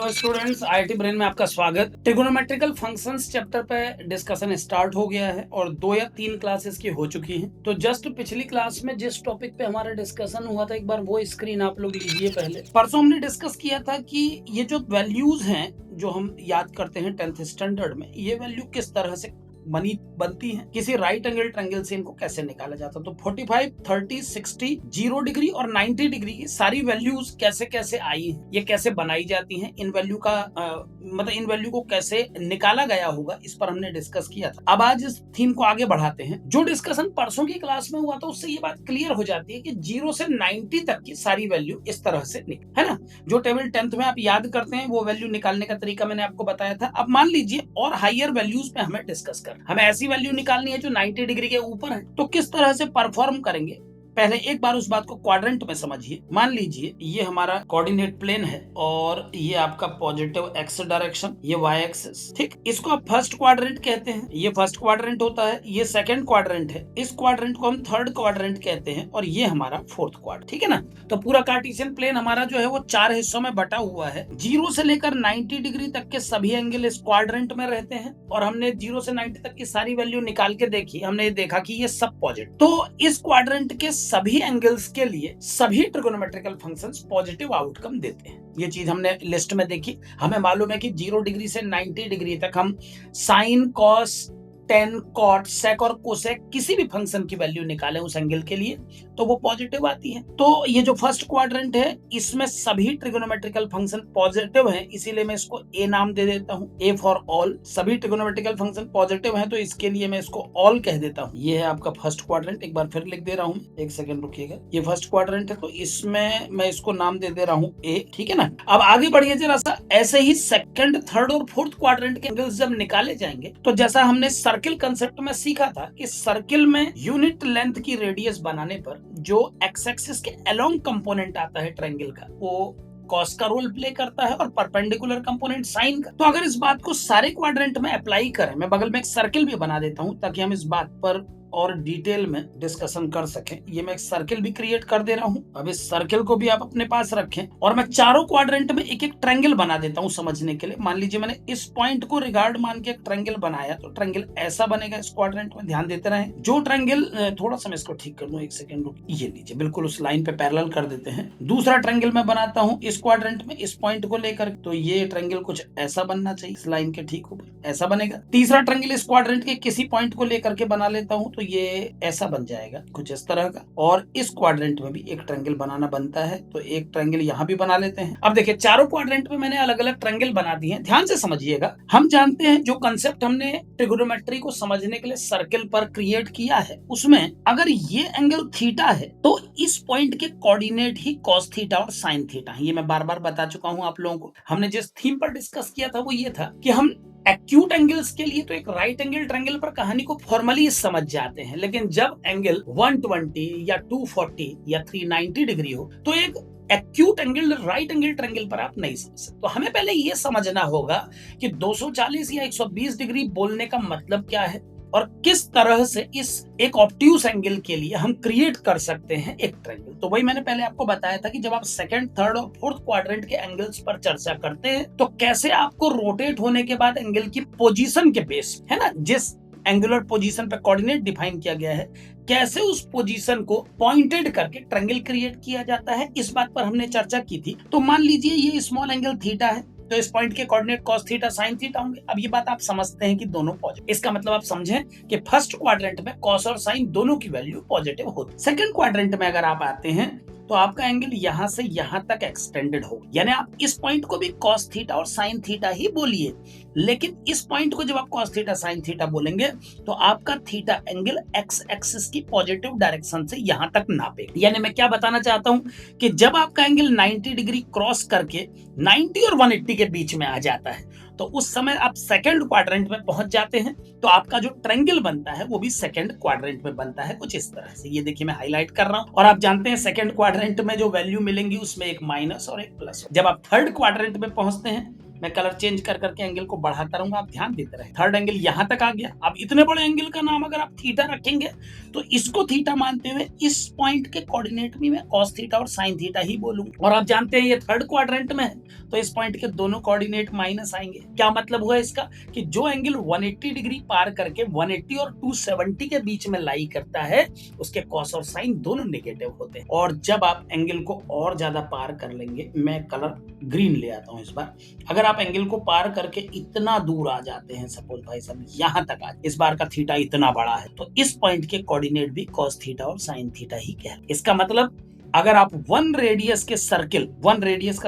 Hello students, IIT brain में आपका स्वागत। ट्रिगोनोमेट्रिकल फंक्शंस चैप्टर पे डिस्कशन स्टार्ट हो गया है और 2 या 3 क्लासेस की हो चुकी हैं। तो जस्ट पिछली क्लास में जिस टॉपिक पे हमारा डिस्कशन हुआ था, एक बार वो स्क्रीन आप लोग लीजिए। पहले परसों हमने डिस्कस किया था कि ये जो वैल्यूज हैं जो हम याद करते हैं 10th स्टैंडर्ड में, ये वैल्यू किस तरह से बनती है, किसी राइट एंगल ट्रायंगल से इनको कैसे निकाला जाता है। तो 45, 30, 60, 0 डिग्री और 90 डिग्री की सारी वैल्यूज कैसे कैसे आई हैं, ये कैसे बनाई जाती हैं, इन वैल्यू का मतलब इन वैल्यू को कैसे निकाला गया होगा, इस पर हमने डिस्कस किया था। अब आज इस थीम को आगे बढ़ाते हैं। जो डिस्कशन परसों की क्लास में हुआ था उससे ये बात क्लियर हो जाती है कि 0 से 90 तक की सारी वैल्यू इस तरह से है ना। जो टेबल 10th में आप याद करते हैं वो वैल्यू निकालने का तरीका मैंने आपको बताया था। अब मान लीजिए और हायर वैल्यूज पे हमें डिस्कस कर, हमें ऐसी वैल्यू निकालनी है जो 90 डिग्री के ऊपर है। तो किस तरह से परफॉर्म करेंगे, पहले एक बार उस बात को क्वाड्रेंट में समझिए। मान लीजिए ये हमारा कोऑर्डिनेट प्लेन है और ये आपका पॉजिटिव एक्स डायरेक्शन, ये वाई एक्सिस, ठीक। इसको आप फर्स्ट क्वाड्रेंट कहते हैं, ये फर्स्ट क्वाड्रेंट होता है, ये सेकंड क्वाड्रेंट है, इस क्वाड्रेंट को हम थर्ड क्वाड्रेंट कहते हैं और ये हमारा फोर्थ क्वाड्रेंट, ठीक है ना। तो पूरा कार्टेशियन प्लेन हमारा जो है वो 4 हिस्सों में बटा हुआ है। 0 से लेकर 90 डिग्री तक के सभी एंगल इस क्वाड्रेंट में रहते हैं और हमने 0 से 90 तक की सारी वैल्यू निकाल के देखी, हमने देखा कि ये सब पॉजिटिव। तो इस क्वाड्रेंट के सभी एंगल्स के लिए सभी ट्रिगोनोमेट्रिकल फंक्शंस पॉजिटिव आउटकम देते हैं। ये चीज हमने लिस्ट में देखी। हमें मालूम है कि 0 डिग्री से 90 डिग्री तक हम साइन, कॉस, टेन, कॉट, सेक और कोसेक किसी भी फंक्शन की वैल्यू निकालें उस एंगल के लिए तो वो पॉजिटिव आती है। तो ये जो फर्स्ट क्वाड्रेंट है इसमें सभी ट्रिगोनोमेट्रिकल फंक्शन पॉजिटिव हैं, इसीलिए मैं इसको ए नाम दे देता हूँ, ए फॉर ऑल। सभी ट्रिगोनोमेट्रिकल फंक्शन पॉजिटिव हैं तो इसके लिए मैं इसको ऑल कह देता हूँ। ये है आपका फर्स्ट क्वाड्रेंट। एक बार फिर लिख दे रहा हूँ, एक सेकंड रुकिएगा। ये फर्स्ट क्वाड्रेंट है तो इसमें मैं इसको नाम दे दे रहा हूँ ए, ठीक है ना। अब आगे बढ़िए जरा सा। ऐसे ही सेकंड, थर्ड और फोर्थ क्वाड्रेंट के एंगल्स जब निकाले जाएंगे तो जैसा हमने सर्किल कंसेप्ट में सीखा था कि सर्किल में यूनिट लेंथ की रेडियस बनाने पर जो एक्स एक्सिस के अलोंग कंपोनेंट आता है ट्रायंगल का, वो कॉस का रोल प्ले करता है और परपेंडिकुलर कंपोनेंट साइन का। तो अगर इस बात को सारे क्वाड्रेंट में अप्लाई करें, मैं बगल में एक सर्किल भी बना देता हूं ताकि हम इस बात पर और डिटेल में डिस्कशन कर सकें। ये मैं एक सर्किल भी क्रिएट कर दे रहा हूं। अब इस सर्किल को भी आप अपने पास रखें और मैं चारों क्वाड्रेंट में एक एक ट्रायंगल बना देता हूं समझने के लिए। मान लीजिए मैंने इस पॉइंट को रिगार्ड मान के एक ट्रायंगल बनाया तो ट्रायंगल ऐसा बनेगा इस क्वाड्रेंट में। ध्यान देते रहें। जो ट्रायंगल, थोड़ा सा मैं इसको ठीक कर लूं, एक सेकंड रुक। ये लीजिए, बिल्कुल उस लाइन पे पैरेलल कर देते हैं। दूसरा ट्रायंगल मैं बनाता हूं इस क्वाड्रेंट में इस पॉइंट को लेकर, तो ये ट्रायंगल कुछ ऐसा बनना चाहिए, इस लाइन के ठीक ऊपर ऐसा बनेगा। तीसरा ट्रायंगल इस क्वाड्रेंट के किसी पॉइंट को लेकर के बना लेता हूं तो ये ऐसा बन जाएगा कुछ इस तरह का। और इस क्वाड्रेंट में भी एक ट्रायंगल बनाना बनता है तो एक ट्रायंगल यहां भी बना लेते हैं। अब देखिए चारों क्वाड्रेंट में मैंने अलग अलग ट्रायंगल बना दिए हैं। ध्यान से समझिएगा। हम जानते हैं जो कंसेप्ट हमने ट्रिगोनोमेट्री को समझने के लिए सर्किल पर क्रिएट किया है, उसमें अगर ये एंगल थीटा है तो इस पॉइंट के कोऑर्डिनेट ही कॉस थीटा और साइन थीटा है। ये मैं बार बार बता चुका हूं आप लोगों को। हमने जिस थीम पर डिस्कस किया था वो ये था कि हम एक्यूट एंगल्स के लिए तो एक राइट एंगल ट्रायंगल पर कहानी को फॉर्मली समझ जाते हैं, लेकिन जब एंगल 120 या 240 या 390 डिग्री हो तो एक acute angle right angle triangle पर आप नहीं समझ सकते। तो हमें पहले यह समझना होगा कि 240 या 120 डिग्री बोलने का मतलब क्या है और किस तरह से इस एक ऑब्ट्यूस एंगल के लिए हम क्रिएट कर सकते हैं एक ट्रायंगल। तो वही मैंने पहले आपको बताया था कि जब आप सेकंड, थर्ड और फोर्थ क्वाड्रेंट के एंगल्स पर चर्चा करते हैं तो कैसे आपको रोटेट होने के बाद एंगल की पोजीशन के बेस, है ना, जिस एंगुलर पोजीशन पे कोऑर्डिनेट डिफाइन किया गया है, कैसे उस पोजीशन को पॉइंटेड करके ट्रायंगल क्रिएट किया जाता है, इस बात पर हमने चर्चा की थी। तो मान लीजिए ये स्मॉल एंगल थीटा है तो इस पॉइंट के coordinate cos theta sin theta होंगे। अब ये बात आप समझते हैं कि दोनों पॉजिटिव, इसका मतलब आप समझें कि फर्स्ट क्वाड्रेंट में cos और sin दोनों की वैल्यू पॉजिटिव होती। सेकंड क्वाड्रेंट में अगर आप आते हैं तो आपका एंगल यहां से यहां तक एक्सटेंडेड हो, यानी आप इस पॉइंट को भी cos थीटा और sin थीटा ही बोलिए, लेकिन इस पॉइंट को जब आप cos थीटा sin थीटा बोलेंगे तो आपका थीटा एंगल एक्स एक्सिस की पॉजिटिव डायरेक्शन से यहां तक नापे। यानी मैं क्या बताना चाहता हूं कि जब आपका एंगल 90 डिग्री क्रॉस करके 90 और 180 के बीच में आ जाता है तो उस समय आप सेकंड क्वाड्रेंट में पहुंच जाते हैं। तो आपका जो ट्रायंगल बनता है वो भी सेकंड क्वाड्रेंट में बनता है कुछ इस तरह से। ये देखिए मैं हाईलाइट कर रहा हूं और आप जानते हैं सेकंड क्वाड्रेंट में जो वैल्यू मिलेंगी उसमें एक माइनस और एक प्लस। जब आप थर्ड क्वाड्रेंट में पहुंचते हैं मैं कलर चेंज कर करके एंगल को बढ़ाता रहूंगा, आप ध्यान देते रहे। थर्ड एंगल यहां तक आ गया। अब इतने बड़े एंगल का नाम अगर आप थीटा रखेंगे तो इसको थीटा मानते हुए इस पॉइंट के कोऑर्डिनेट भी मैं कॉस थीटा और साइन थीटा ही बोलूंगा। और आप जानते हैं ये थर्ड क्वाड्रेंट में है तो इस पॉइंट के दोनों कोऑर्डिनेट माइनस आएंगे। क्या मतलब हुआ इसका कि जो एंगल 180 डिग्री पार करके 180 और 270 के बीच में लाई करता है उसके कॉस और साइन दोनों नेगेटिव होते हैं। और जब आप एंगल को और ज्यादा पार कर लेंगे, मैं कलर ग्रीन ले आता हूं इस बार, अगर आप एंगल को पार करके इतना दूर आ जाते हैं, सपोज भाई साहब यहां तक आ, इस बार का थीटा इतना बड़ा है तो इस पॉइंट के कोऑर्डिनेट भी कॉस थीटा और साइन थीटा ही कह। इसका मतलब अगर आप वन रेडियस का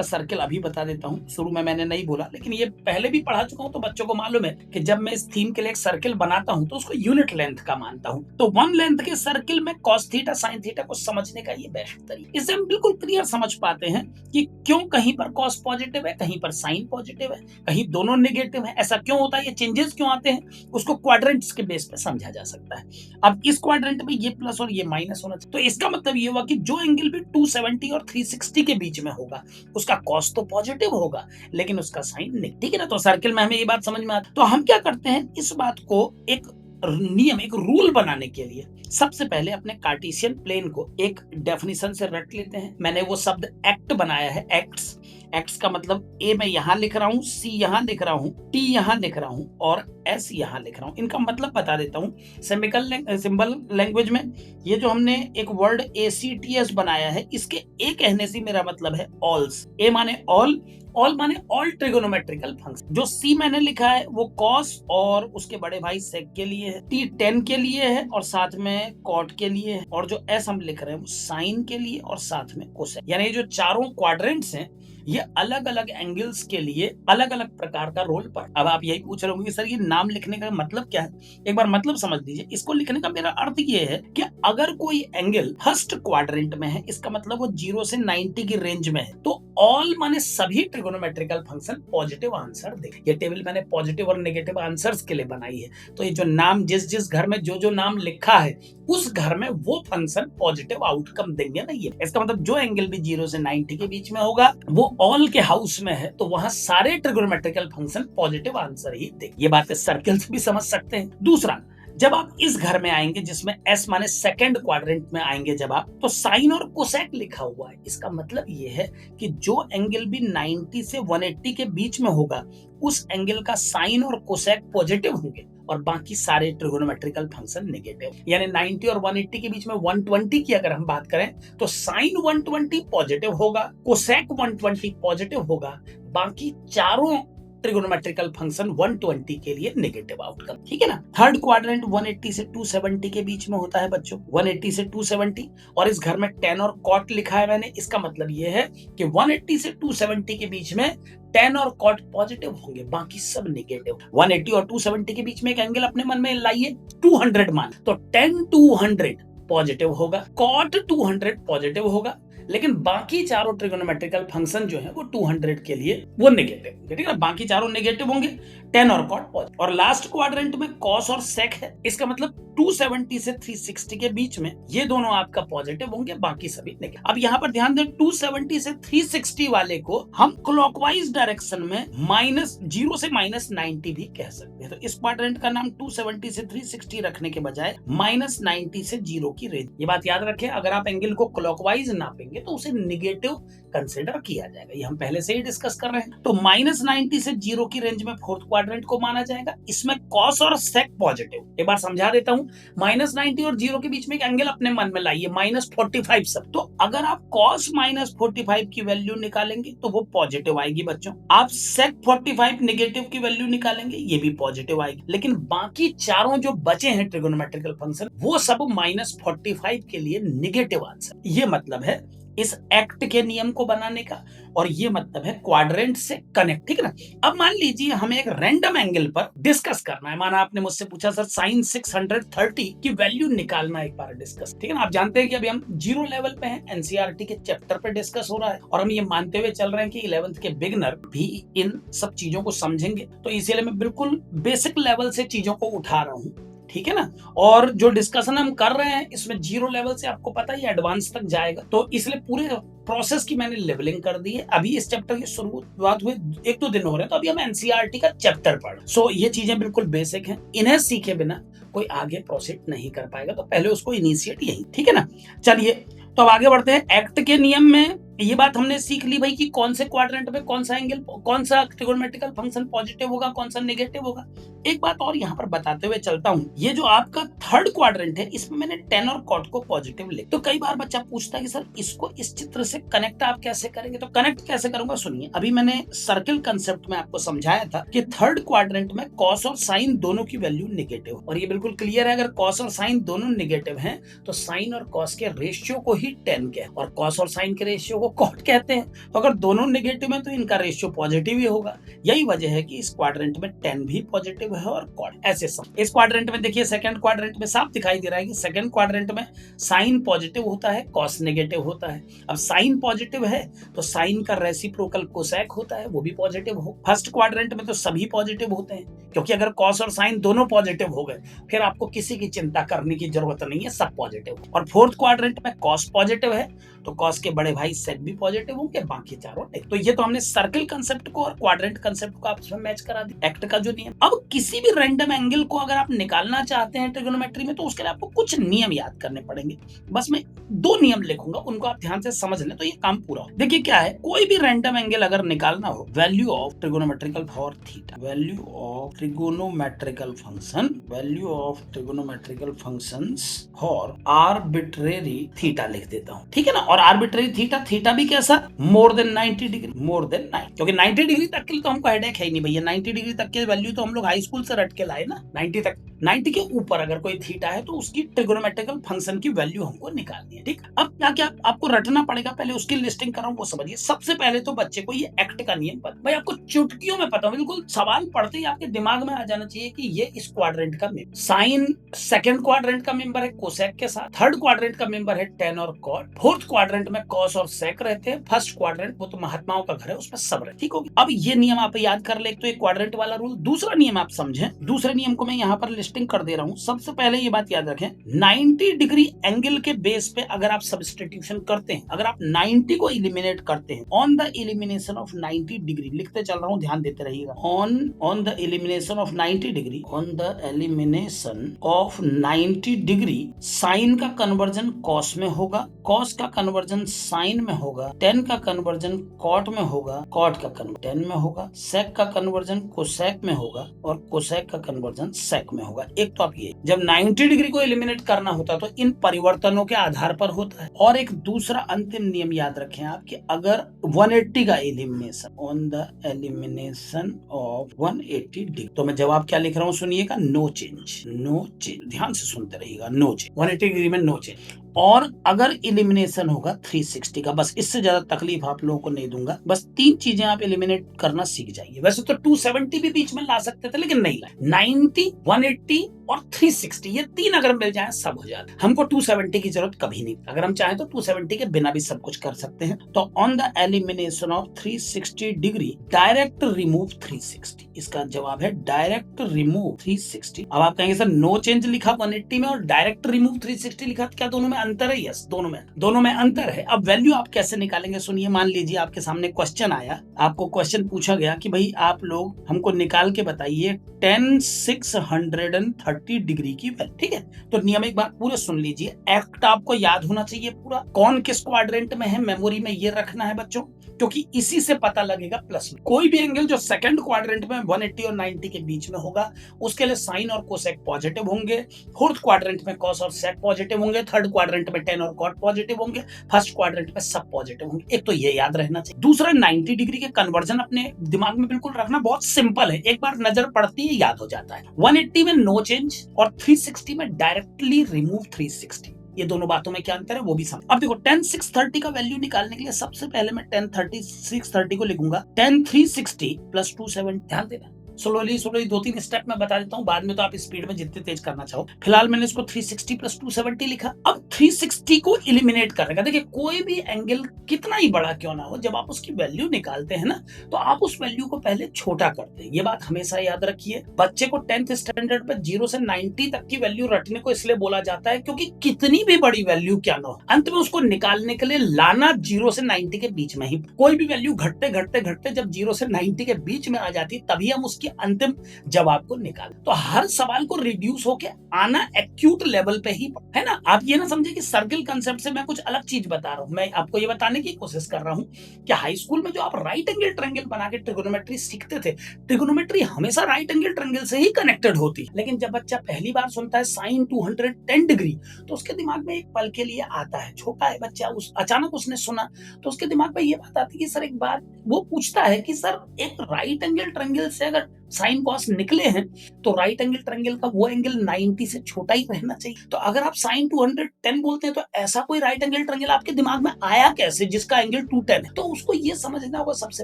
सर्किल अभी बता देता हूं, शुरू में मैंने नहीं बोला लेकिन ये पहले भी पढ़ा चुका हूं तो बच्चों को मालूम है कि जब मैं इस थीम के लिए एक सर्किल बनाता हूं तो उसको यूनिट लेंथ का मानता हूं। तो वन लेंथ के सर्किल में कॉस थीटा साइन थीटा को समझने का ये बेस्ट तरीका। इससे हम बिल्कुल क्लियर समझ पाते हैं कि क्यों कहीं पर कॉस पॉजिटिव है, कहीं पर साइन पॉजिटिव है, कहीं दोनों नेगेटिव है, ऐसा क्यों होता है, ये चेंजेस क्यों आते हैं, उसको क्वाड्रेंट्स के बेस पे समझा जा सकता है। अब इस क्वाड्रेंट में ये प्लस और ये माइनस होना चाहिए, तो इसका मतलब ये हुआ कि जो एंगल भी 270 और 360 के बीच में होगा उसका कॉस तो पॉजिटिव होगा लेकिन उसका साइन नेगेटिव। ठीक है ना, तो सर्किल में हमें ये बात समझ में आती है। तो हम क्या करते हैं, इस बात को एक नियम, एक रूल बनाने के लिए सबसे पहले अपने कार्टेशियन प्लेन को एक डेफिनेशन से रट लेते हैं। मैंने वो शब्द एक्ट बनाया है, एक्ट्स। एक्ट्स का मतलब ए मैं यहां लिख रहा हूं, सी यहां लिख रहा हूं, टी यहां लिख रहा हूं और एस यहां लिख रहा हूं। इनका मतलब बता देता हूं सिंबल लैंग्वेज में। ये जो हमने एक वर्ड ACTS बनाया है, इसके ए कहने से मेरा मतलब है ऑल्स। ए माने ऑल, ऑल माने ऑल ट्रिगोनोमेट्रिकल फंक्शन। जो सी मैंने लिखा है वो कॉस और उसके बड़े भाई सेक के लिए है, टी 10 के लिए है और साथ में कॉट के लिए है, और जो एस हम लिख रहे हैं वो साइन के लिए और साथ में कोसेक। यानी जो चारों क्वाड्रेंट्स हैं ये अलग अलग एंगल्स के लिए अलग अलग प्रकार का रोल पर। अब आप यही पूछ रहे होंगे सर ये नाम लिखने का मतलब क्या है, एक बार मतलब समझ लीजिए। इसको लिखने का मेरा अर्थ ये है कि अगर कोई एंगल फर्स्ट क्वाड्रेंट में है इसका मतलब वो 0 से 90 की रेंज में है, तो ऑल माने सभी ट्रिगोनोमेट्रिकल फंक्शन पॉजिटिव आंसर दे। ये टेबल मैंने पॉजिटिव और नेगेटिव आंसर्स के लिए बनाई है, तो ये जो नाम जिस घर में जो नाम लिखा है उस घर में वो फंक्शन पॉजिटिव आउटकम देंगे ना। ये इसका मतलब जो एंगल भी 0 से 90 के बीच में होगा वो ऑल के हाउस में है तो वहां सारे ट्रिगोनोमेट्रिकल फंक्शन पॉजिटिव आंसर ही देंगे। ये बातें सर्किल से भी समझ सकते हैं। दूसरा, जब आप इस घर में आएंगे जिसमें एस माने सेकंड क्वाड्रेंट में आएंगे जब आप, तो साइन और कोसेक लिखा हुआ है। इसका मतलब ये है कि जो एंगल भी 90 से 180 के बीच में होगा उस एंगल का साइन और कोसेक पॉजिटिव होंगे और बाकी सारे ट्रिगोनोमेट्रिकल फंक्शन नेगेटिव। यानी 90 और 180 के बीच में 120 की अगर हम बात करें तो साइन 120 पॉजिटिव होगा, कोसेक 120 पॉजिटिव होगा, बाकी चारों ट्रिगोनोमेट्रिकल फंक्शन 120 के लिए नेगेटिव आउटकम। ठीक है ना। थर्ड क्वाड्रेंट 180 से 270 के बीच में होता है बच्चों, 180 से 270, और इस घर में 10 और कॉट लिखा है मैंने। इसका मतलब ये है कि 180 से 270 के बीच में 10 और कॉट पॉजिटिव होंगे, बाकी सब नेगेटिव। 180 और 270 के बीच में एक एंगल अपने मन में लाइए, 200 मान, तो 10 200 पॉजिटिव होगा, कॉट 200 पॉजिटिव होगा, लेकिन बाकी चारों ट्रिगोनोमेट्रिकल फंक्शन जो है वो 200 के लिए वो नेगेटिव। ठीक है, बाकी चारों नेगेटिव होंगे, 10 और कॉट पॉजिटिव। और लास्ट क्वाड्रेंट में कॉस और सेक है। इसका मतलब 270 से 360 के बीच में ये दोनों आपका पॉजिटिव होंगे, बाकी सभी नेगेटिव। अब यहाँ पर ध्यान दें, 270 से 360 वाले को हम क्लॉकवाइज डायरेक्शन में -0 से -90 भी कह सकते हैं। तो इस क्वाड्रेंट का नाम 270 से 360 रखने के बजाय -90 से 0 की रेंज। ये बात याद रखें, अगर आप एंगल को क्लॉकवाइज नापेंगे तो उसे नेगेटिव कंसीडर किया जाएगा। ये हम पहले से ही डिस्कस कर रहे हैं। तो -90 से 0 की रेंज में फोर्थ क्वाड्रेंट को माना जाएगा। इसमें कॉस और सेक पॉजिटिव। एक बार समझा देता हूं, -90 और 0 के बीच में एक एंगल अपने मन में लाइए, -45 सब। तो अगर आप cos -45 की वैल्यू निकालेंगे तो वो पॉजिटिव आएगी बच्चों। आप sec 45 नेगेटिव की वैल्यू निकालेंगे, ये भी पॉजिटिव आएगी। लेकिन बाकी चारों जो बचे हैं ट्रिगोनोमेट्रिकल फंक्शन वो सब -45 के लिए नेगेटिव आंसर। ये मतलब है इस एक्ट के नियम को बनाने का, और ये मतलब है क्वाड्रेंट से कनेक्ट। ठीक है ना। अब मान लीजिए हमें एक रैंडम एंगल पर डिस्कस करना है। माना आपने मुझसे पूछा सर साइन 630 की वैल्यू निकालना, एक बार डिस्कस। ठीक है ना। आप जानते हैं कि अभी हम 0 लेवल पे हैं, एनसीईआरटी के चैप्टर पे डिस्कस हो रहा है, और हम ये मानते हुए चल रहे हैं कि 11th के बिगिनर भी इन सब चीजों को समझेंगे। तो इसीलिए मैं बिल्कुल बेसिक लेवल से चीजों को उठा रहा हूँ। ठीक है ना। और जो डिस्कशन हम कर रहे हैं इसमें 0 लेवल से आपको पता ही एडवांस तक जाएगा, तो इसलिए पूरे प्रोसेस की मैंने लेवलिंग कर दी है। अभी इस चैप्टर की शुरुआत हुए 1-2 दिन हो रहे हैं, तो अभी हम एनसीईआरटी का चैप्टर पढ़, सो ये चीजें बिल्कुल बेसिक हैं, इन्हें सीखे बिना कोई आगे प्रोसीड नहीं कर पाएगा, तो पहले उसको इनिशिएट यही, ठीक है ना। चलिए, तो अब आगे बढ़ते हैं। एक्ट के नियम में ये बात हमने सीख ली भाई कि कौन से क्वाड्रेंट में कौन सा एंगल, कौन सा ट्रिगोनोमेट्रिकल फंक्शन पॉजिटिव होगा, कौन सा नेगेटिव होगा। एक बात और यहाँ पर बताते हुए चलता हूँ, ये जो आपका थर्ड क्वाड्रेंट है, इसमें मैंने टेन और कॉट को पॉजिटिव लिख, तो कई बार बच्चा पूछता है कि सर इसको इस चित्र से कनेक्ट आप कैसे करेंगे, तो कनेक्ट कैसे करूंगा सुनिए। अभी मैंने सर्किल कंसेप्ट में आपको समझाया था कि थर्ड क्वाड्रेंट में कॉस और साइन दोनों की वैल्यू नेगेटिव, और ये बिल्कुल क्लियर है, अगर कॉस और साइन दोनों नेगेटिव हैं तो साइन और कॉस के रेशियो को ही टेन कहते हैं, और कॉस और साइन के रेशियो को कॉट कहते हैं। तो अगर दोनों नेगेटिव है तो इनका रेशियो पॉजिटिव ही होगा। यही वजह है कि इस क्वाड्रेंट में 10 भी पॉजिटिव है और कॉट ऐसे सब। इस क्वाड्रेंट में देखिए, सेकंड क्वाड्रेंट में साफ दिखाई दे रहा है कि सेकंड क्वाड्रेंट में साइन पॉजिटिव होता है, कॉस नेगेटिव होता है। अब साइन पॉजिटिव है तो साइन का रेसिप्रोकल कोसेक होता है, वो भी पॉजिटिव हो। फर्स्ट क्वाड्रेंट में तो सभी पॉजिटिव होते हैं, क्योंकि अगर कॉस और साइन दोनों पॉजिटिव हो गए फिर आपको किसी की चिंता करने की जरूरत नहीं है, सब पॉजिटिव। और फोर्थ क्वाड्रेंट में कॉस पॉजिटिव है तो कॉस के बड़े भाई सेक भी पॉजिटिव होंगे, बाकी चारों नहीं। तो ये तो हमने सर्किल कंसेप्ट को और क्वाड्रेंट कंसेप्ट को आपस में मैच करा दिया, एक्ट का जो नियम। अब किसी भी रैंडम एंगल को अगर आप निकालना चाहते हैं ट्रिगोनोमेट्री में, तो उसके लिए आपको कुछ नियम याद करने पड़ेंगे। बस मैं 2 नियम लिखूंगा, उनको आप ध्यान से समझ लें तो ये काम पूरा हो। देखिए क्या है, कोई भी रैंडम एंगल अगर निकालना हो, value of trigonometrical for theta, value of trigonometrical function, value of trigonometrical functions for arbitrary theta लिख देता हूं, ठीक है ना। और आर्बिट्रेरी थीटा, थीटा भी कैसा, more than 90 degree, more than 90, क्योंकि 90 डिग्री तक के लिए तो हमको हेडेक है ही नहीं भैया। 90 डिग्री तक की वैल्यू तो हम लोग हाई स्कूल से रट के लाए ना, 90 तक। 90 के ऊपर अगर कोई थीटा है तो उसकी ट्रिगोनोमेट्रिकल फंक्शन की वैल्यू हमको निकालनी है, ठीक। अब क्या क्या आपको रटना पड़ेगा, पहले उसकी लिस्टिंग कर रहा हूं, वो समझिए। सबसे पहले तो बच्चे को ये एक्ट का नियम पता, भाई आपको चुटकियों में पता, बिल्कुल सवाल पढ़ते ही आपके दिमाग में आ जाना चाहिए कि ये इस क्वाड्रेंट का मेंबर, साइन सेकंड क्वाड्रेंट का मेंबर है कोसेक के साथ, थर्ड क्वाड्रेंट का मेंबर है टेन और कॉट, फोर्थ क्वाड्रेंट में कॉस और सेक रहते हैं, फर्स्ट क्वाड्रेंट वो तो महात्माओं का घर है, उसमें सब रहते, ठीक होगी। अब ये नियम आप याद कर ले, एक तो एक क्वाड्रेंट वाला रूल। दूसरा नियम आप समझें, दूसरे नियम को मैं यहाँ पर लिस्टिंग कर दे रहा हूँ। सबसे पहले ये बात याद रखें, 90 डिग्री एंगल के बेस पे अगर आप सब्स्टिट्यूशन करते हैं, अगर आप 90 को इलिमिनेट करते हैं, on the elimination of 90 degree, लिखते चल रहा हूँ, ध्यान देते रहिएगा, on the elimination of 90 degree, on the elimination of 90 degree, sine का कन्वर्जन कॉस में होगा, कॉस का कन्वर्जन साइन में होगा, टेन का कन्वर्जन कॉट में होगा, कॉट का कन्वर्जन टेन में होगा, सेक का कन्वर्जन कोसेक में होगा, और कोसेक का कन्वर्जन सेक में होगा। एक तो आप ये, जब 90 डिग्री को एलिमिनेट करना होता तो इन परिवर्तनों के आधार पर होता है। और एक दूसरा अंतिम नियम याद रखें आप, कि अगर 180 का elimination, on the elimination of 180 degree, तो मैं जवाब क्या लिख रहा हूँ सुनिएगा, नो चेंज, नो चेंज, ध्यान से सुनते रहिएगा, नो चेंज, 180 डिग्री में नो चेंज। और अगर एलिमिनेशन होगा 360 का, बस इससे ज्यादा तकलीफ आप लोगों को नहीं दूंगा, बस 3 चीजें आप एलिमिनेट करना सीख जाइए। वैसे तो 270 भी बीच में ला सकते थे, लेकिन नहीं लाए। 90, 180 और 360, ये 3 अगर मिल जाए सब हो जाता है। हमको 270 की जरूरत कभी नहीं, अगर हम चाहें तो 270 के बिना भी सब कुछ कर सकते हैं। तो on the elimination of 360 degree, direct remove 360, इसका जवाब है डायरेक्ट रिमूव 360। अब आप कहेंगे सर नो चेंज लिखा 180 में और डायरेक्ट रिमूव 360 लिखा, क्या दोनों में अंतर है? यस, दोनों में अंतर है। अब वैल्यू आप कैसे निकालेंगे सुनिए। मान लीजिए आपके सामने क्वेश्चन आया, आपको क्वेश्चन पूछा गया कि भाई आप लोग हमको निकाल के बताइए 10 630 डिग्री की वैल्यू, ठीक है। तो नियम एक बार पूरे सुन लीजिए, एक्ट आपको याद होना चाहिए पूरा, कौन किस क्वाड्रेंट में है, मेमोरी में ये रखना है बच्चों, क्योंकि इसी से पता लगेगा प्लस में। कोई भी एंगल जो सेकंड क्वाड्रेंट में 180 और 90 के बीच में होगा, उसके लिए साइन और कोसेक पॉजिटिव होंगे, फोर्थ क्वाड्रेंट में कॉस और सेक पॉजिटिव होंगे, थर्ड क्वाड्रेंट में टेन और कॉट पॉजिटिव होंगे, फर्स्ट क्वाड्रेंट में सब पॉजिटिव होंगे। एक तो ये याद रहना चाहिए। दूसरा, 90 डिग्री के कन्वर्जन अपने दिमाग में बिल्कुल रखना बहुत सिंपल है, एक बार नजर पड़ती है याद हो जाता है। 180 में नो चेंज और 360 में डायरेक्टली रिमूव 360, ये दोनों बातों में क्या अंतर है वो भी समझ। अब देखो 10 630 का वैल्यू निकालने के लिए सबसे पहले मैं 10 30 630 को लिखूंगा 10 360 प्लस 270, ध्यान देना स्लोली स्लोली 2-3 स्टेप मैं बता देता हूँ, बाद में तो आप स्पीड में जितने तेज करना चाहो। फिलहाल मैंने इसको 360 प्लस 270 लिखा। अब 360 को एलिमिनेट करने का, देखिए कोई भी एंगल कितना ही बड़ा क्यों ना हो, जब आप उसकी वैल्यू निकालते हैं ना, तो आप उस वैल्यू को पहले छोटा करते हैं। ये बात हमेशा याद रखिए। बच्चे को 10th स्टैंडर्ड पे 0 से 90 तक की वैल्यू रटने को इसलिए बोला जाता है क्योंकि कितनी भी बड़ी वैल्यू क्या ना हो, अंत में उसको निकालने के लिए लाना 0 से 90 के बीच में ही। कोई भी वैल्यू घटते घटते घटते जब 0 से 90 के बीच में आ जाती है, तभी हम उसकी अंतिम जवाब को निकाल। तो हर सवाल को रिड्यूस होके आना एक्यूट लेवल पे ही है ना। आप ये ना समझे कि सर्किल कंसेप्ट से मैं कुछ अलग चीज बता रहा हूं। मैं आपको ये बताने की कोशिश कर रहा हूं कि हाई स्कूल में जो आप राइट एंगल ट्रायंगल बना के ट्रिगोनोमेट्री सीखते थे, ट्रिगोनोमेट्री हमेशा राइट एंगल ट्रायंगल से ही कनेक्टेड होती। लेकिन जब बच्चा पहली बार सुनता है साइन 210 डिग्री, तो उसके दिमाग में एक पल के लिए आता है, छोटा है बच्चा, अचानक उसने सुना तो उसके दिमाग में ये बात आती है कि सर एक बार वो पूछता है कि सर एक राइट एंगल ट्रायंगल से अगर साइन कॉस निकले हैं तो राइट एंगल ट्रायंगल का वो एंगल 90 से छोटा ही रहना चाहिए। तो अगर आप साइन 210 बोलते हैं तो ऐसा कोई राइट एंगल ट्रायंगल आपके दिमाग में आया कैसे जिसका एंगल 210 है? तो उसको ये समझना होगा सबसे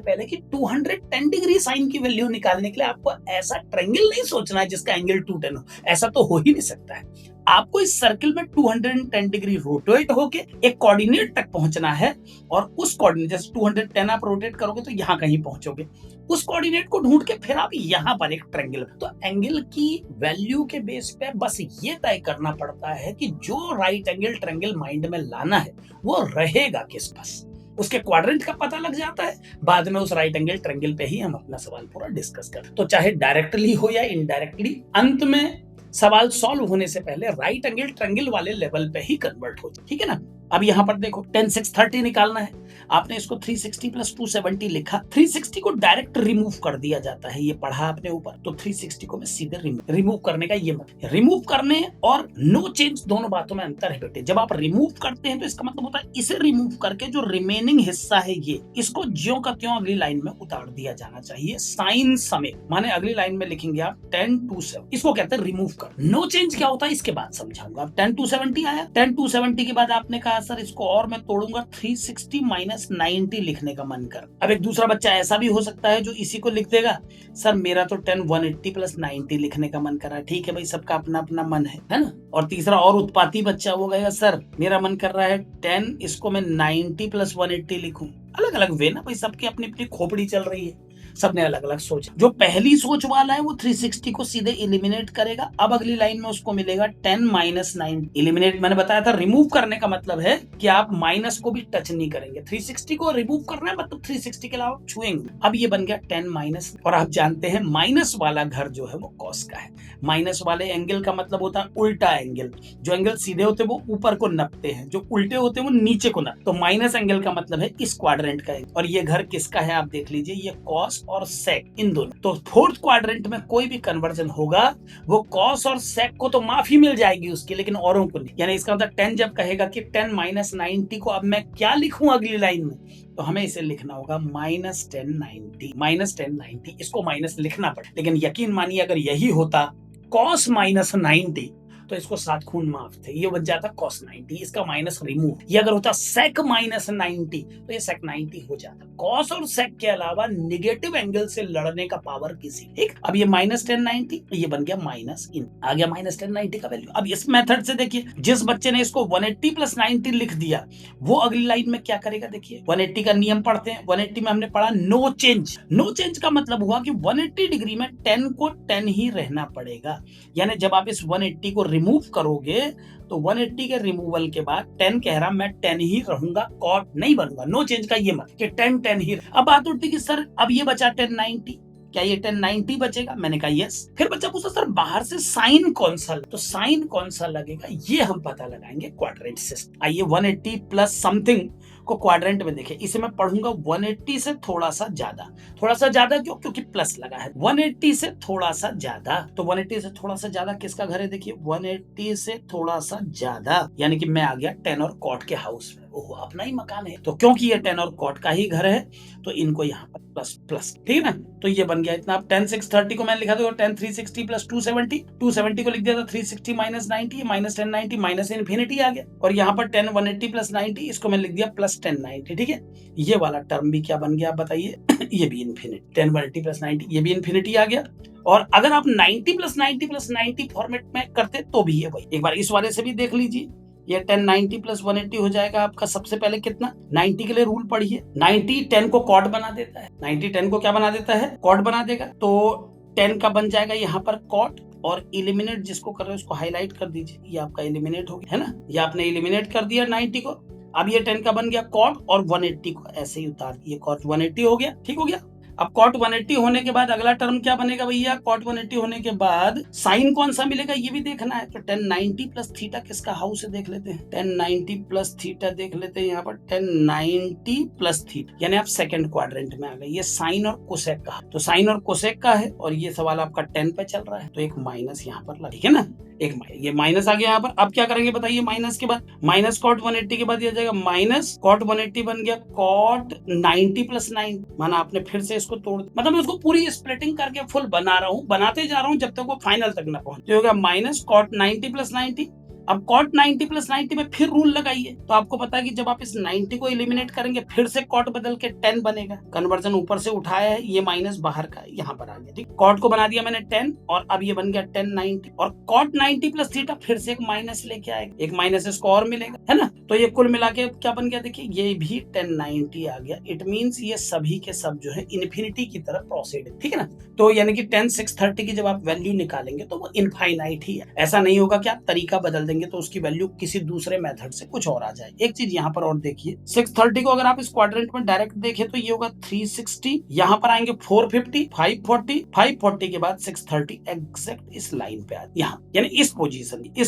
पहले कि 210 डिग्री साइन की वैल्यू निकालने के लिए आपको ऐसा ट्रायंगल नहीं सोचना है जिसका एंगल 210 हो। ऐसा तो हो ही नहीं सकता है। आपको इस सर्किल में 210 डिग्री रोटेट होके एक कोऑर्डिनेट तक पहुंचना है, और उस कोऑर्डिनेट, जैसे 210 आप रोटेट करोगे तो यहां कहीं पहुंचोगे, उस कोऑर्डिनेट को ढूंढ के फिर आप यहां पर एक ट्रायंगल। तो एंगल की वैल्यू के बेस पे बस ये तय करना पड़ता है कि जो राइट एंगल ट्रायंगल माइंड में लाना है वो रहेगा किस पास, उसके क्वाड्रेंट का पता लग जाता है। बाद में उस राइट एंगल ट्रायंगल पे ही हम अपना सवाल पूरा डिस्कस करते हैं। तो चाहे डायरेक्टली हो या इनडायरेक्टली, अंत में सवाल सॉल्व होने से पहले राइट एंगल ट्रायंगल वाले लेवल पे ही कन्वर्ट हो जाए, ठीक है ना। अब यहाँ पर देखो 10 6 30 निकालना है, आपने इसको 360 प्लस 270 लिखा। 360 को डायरेक्ट रिमूव कर दिया जाता है, ये पढ़ा आपने ऊपर। तो 360 को मैं सीधे रिमूव करने का ये मतलब, रिमूव करने और नो चेंज दोनों बातों में अंतर है बेटे। जब आप रिमूव करते हैं तो इसका मतलब होता है इसे रिमूव करके जो रिमेनिंग हिस्सा है ये, इसको ज्यों का त्यों अगली लाइन में उतार दिया जाना चाहिए साइन समेत। माने अगली लाइन में लिखेंगे आप 10 to 7, इसको कहते हैं रिमूव कर। नो चेंज क्या होता है इसके बाद समझाऊंगा। अब 10 to 70 आया, 10 to 70 के बाद आपने कहा सर इसको और मैं तोड़ूंगा, 360 माइनस 90 लिखने का मन कर। अब एक दूसरा बच्चा ऐसा भी हो सकता है जो इसी को लिख देगा, सर मेरा तो 10 180 प्लस 90 लिखने का मन कर रहा है। ठीक है भाई, सबका अपना अपना मन है ना। और तीसरा और उत्पाती बच्चा वो कहेगा सर मेरा मन कर रहा है 10, इसको मैं 90 प्लस 180 लिखूं। अलग अलग वे ना भाई, सबकी अपनी अपनी खोपड़ी चल रही है, सबने अलग अलग सोचा। जो पहली सोच वाला है वो 360 को सीधे एलिमिनेट करेगा। अब अगली लाइन में उसको मिलेगा 10 माइनस 9। एलिमिनेट मैंने बताया था, रिमूव करने का मतलब है कि आप माइनस को भी टच नहीं करेंगे। 360 को रिमूव करना है मतलब 360 के अलावा छुएंगे। अब ये बन गया 10 माइनस, और आप जानते हैं माइनस वाला घर जो है वो कॉस का है। माइनस वाले एंगल का मतलब होता है उल्टा एंगल। जो एंगल सीधे होते हैं वो ऊपर को नपते हैं, जो उल्टे होते हैं वो नीचे को नपते। तो माइनस एंगल का मतलब है इस क्वाड्रेंट का। और ये घर किसका है आप देख लीजिए, ये कॉस और सेक, इन दोनों। तो फोर्थ क्वाड्रेंट में कोई भी कन्वर्जन होगा वो कॉस और सेक को तो माफी मिल जाएगी उसकी, लेकिन औरों को नहीं। यानी इसका मतलब 10 जब कहेगा कि 10 माइनस 90 को अब मैं क्या लिखूं अगली लाइन में, तो हमें इसे लिखना होगा माइनस 10 90, माइनस 10 90, इसको माइनस लिखना पड़े। लेकिन यकीन मानिए अगर यही होता कॉस माइनस 90 तो इसको 7 खून माफ थे, ये बन जाता कॉस 90, इसका माइनस रिमूव। ये अगर होता सेक माइनस 90 तो ये सेक 90 हो जाता। कॉस और सेक के अलावा निगेटिव एंगल से लड़ने का पावर किसी, ठीक। अब ये माइनस 10 90, ये बन गया माइनस इन, आ गया माइनस 10 90 का वैल्यू। अब इस मेथड से देखिए, जिस बच्चे ने इसको 180 प्लस 90 लिख दिया वो अगली लाइन में क्या करेगा, देखिए 180 का नियम पढ़ते हैं। 180 में हमने पढ़ा नो चेंज। नो चेंज का मतलब हुआ कि 180 डिग्री में 10 को 10 ही रहना पड़ेगा। यानी जब आप इस 180 को रिमूव करोगे तो 180 के रिमूवल के बाद 10 कह रहा मैं 10 ही रहूंगा, कॉट नहीं बनूंगा। नो चेंज का ये मत कि 10 10 ही। अब बात उठती कि सर अब ये बचा 10 90, क्या ये 10 90 बचेगा? मैंने कहा यस। फिर बच्चा पूछा सर बाहर से साइन कौन सा, तो साइन कौन सा लगेगा ये हम पता लगाएंगे क्वाड्रेंट सिस्टम। आइए 180 प्लस समथिंग को क्वाड्रेंट में देखें, इसे मैं पढ़ूंगा 180 से थोड़ा सा ज्यादा। थोड़ा सा ज्यादा क्यों? क्योंकि प्लस लगा है। 180 से थोड़ा सा ज्यादा, तो 180 से थोड़ा सा ज्यादा किसका घर है? देखिए 180 से थोड़ा सा ज्यादा, यानी कि मैं आ गया 10 और कॉट के हाउस में। ओहो अपना ही मकान है, तो क्योंकि ये tan और cot का ही घर है तो इनको यहाँ पर प्लस प्लस, ठीक है ना। तो ये बन गया इतना। अब tan 630 को मैंने लिखा था tan 360 प्लस 270, 270 को लिख दिया था 360 माइनस 90, माइनस 1090 माइनस इन्फिनिटी आ गया, और यहाँ पर tan 180 प्लस 90 इसको मैंने लिख दिया प्लस 1090, ठीक है। ये वाला टर्म भी क्या बन गया आप बताइए, ये भी इन्फिनिटी, tan 180 प्लस 90 ये भी इन्फिनिटी आ गया। और अगर आप 90 प्लस 90 प्लस 90 फॉर्मेट में करते तो भी ये वही। एक बार इस वाले से भी देख लीजिए, ये 10 90 प्लस 180 हो जाएगा आपका। सबसे पहले कितना, 90 के लिए रूल पढ़िए, 90 10 को कॉट बना देता है, 90 10 को क्या बना देता है, कॉट बना देगा। तो 10 का बन जाएगा यहाँ पर कॉट, और इलिमिनेट जिसको कर रहे हो उसको हाईलाइट कर दीजिए, ये आपका इलिमिनेट हो गया है ना, ये आपने इलिमिनेट कर दिया 90 को। अब ये 10 का बन गया कॉट, और 180 को ऐसे ही उतार दिए, कॉट 180 हो गया, ठीक हो गया। अब cot 180 होने के बाद अगला टर्म क्या बनेगा भैया, cot 180 होने के बाद साइन कौन सा मिलेगा ये भी देखना है। तो tan 90 प्लस थीटा किसका हाउस है देख लेते हैं, tan 90 प्लस थीटा देख लेते हैं यहाँ पर, tan 90 प्लस थीटा, यानी आप सेकंड क्वाड्रेंट में आ गए। ये साइन और कोसेक का, तो साइन और कोसेक का है, और ये सवाल आपका 10 पे चल रहा है, तो एक माइनस यहाँ पर लगा, ठीक है ना, एक ये माइनस आ गया यहाँ पर। अब क्या करेंगे बताइए, माइनस के बाद माइनस cot 180 के बाद ये जाएगा माइनस cot 180 बन गया cot 90 प्लस 9, माना आपने फिर से इसको तोड़, मतलब मैं उसको पूरी स्प्लिटिंग करके फुल बना रहा हूँ, बनाते जा रहा हूँ जब तक वो फाइनल तक ना पहुंचे। तो होगा माइनस cot 90 प्लस 90। अब cot 90 प्लस 90 में फिर रूल लगाइए, तो आपको पता है कि जब आप इस 90 को एलिमिनेट करेंगे फिर से cot बदल के 10 बनेगा। कन्वर्जन ऊपर से उठाया है, ये माइनस बाहर का है, यहाँ पर आ गया, ठीक। cot को बना दिया मैंने 10, और अब ये बन गया 10 90, और cot 90 प्लस थीटा फिर से एक माइनस लेके आएगा, एक माइनस इसको और मिलेगा, है ना। तो ये कुल मिला के क्या बन गया देखिए, ये भी 10 90 आ गया। इट मीन्स ये सभी के सब जो है इन्फिनिटी की तरफ प्रोसीड है, ठीक है ना। तो यानी कि tan 630 की जब आप वैल्यू निकालेंगे तो वो इनफाइनाइट ही है। ऐसा नहीं होगा कि आप तरीका बदल देंगे तो उसकी वैल्यू किसी दूसरे मेथड से कुछ और आ जाए। एक चीज यहाँ पर और देखिए, 630 को अगर आप इस क्वाड्रेंट में डायरेक्ट देखें तो ये होगा 360, यहाँ पर आएंगे 450, 540, 540 के बाद 630 एग्जैक्ट इस लाइन पे आए, यहाँ यानी इस